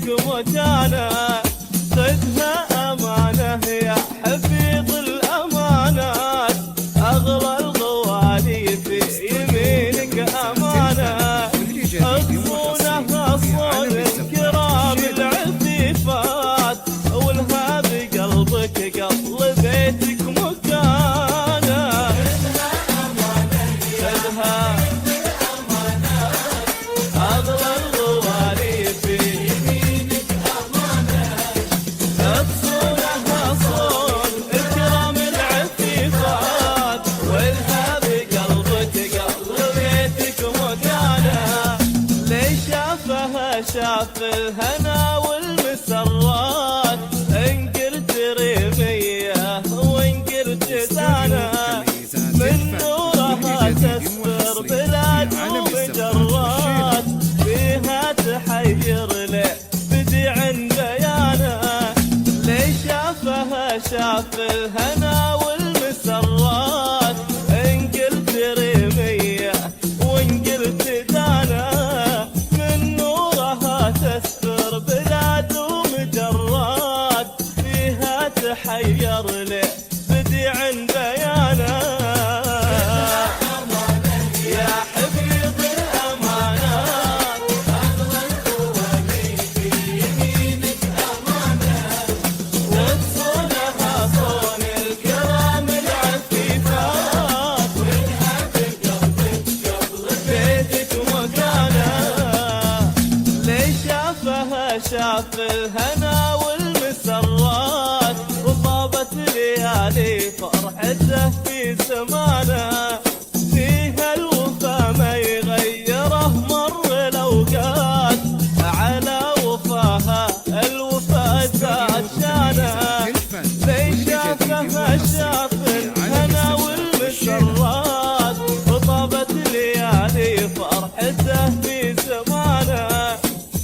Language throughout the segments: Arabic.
مكانه، خذها أمانة يا حفيظ الأمانات، أغلى الغوالي في يمينك أمانة، حصونها صون الكرام العفيفات، ولها بقلبك قبل بيتك مكانة، خذها أغلى الغوالي في يمينك أمانة، حصونها صون الكرام العفيفات، ولها بقلبك قبل بيتك مكانة، ليش شافها شاف الهنا والمسرات، إن قلت ريمية وإن قلت زانة، من نورها تسفر بلاد ومجرات، فيها تحير ليه بديع بيانه، ليش شافها شاف الهنا والمسرات، إن قلت ريمية وإن قلت زانة، من نورها تسفر بلاد ومجرات، فيها تحير ليه بديع بيانه، يا حفيظ الأمانات، أغلى الغوالي في يمينك أمانة، وتصونها صون الكرام العفيفات، ولها بقلبك قبل بيتك مكانة، ليش شافها شاف الهنا والمسرات، وطابت ليالي فرحته في زمانه، فيها الوفا ما يغيره مر الأوقات، على وفاها الوفا زاد شانه، ليش شافها شاف الهنا والمسرات، وطابت ليالي فرحته في زمانه،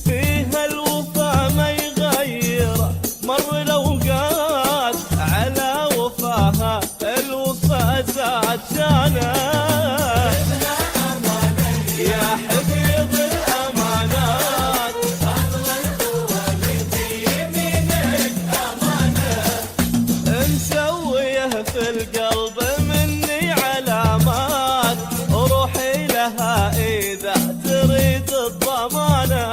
فيها الوفا ما يغيره مر الأوقات، على وفاها الوفا زاد شانه، يا حفيظ الأمانات، أغلى الغوالي في يمينك أمانة، مسويه في القلب مني علامات، روحي لها إذا تريد الضمانة،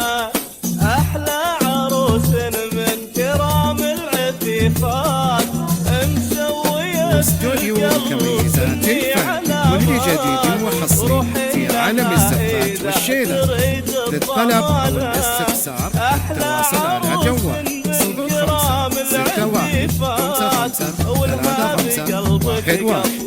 أحلى عروس من كرام العفيفات، مسويه في استوديو كميزات القلب الفن، كل جديد وحصري في عالم الزفات والشيلة، للطلب أو الاستفسار التواصل على جوال 05 61 55 35 11.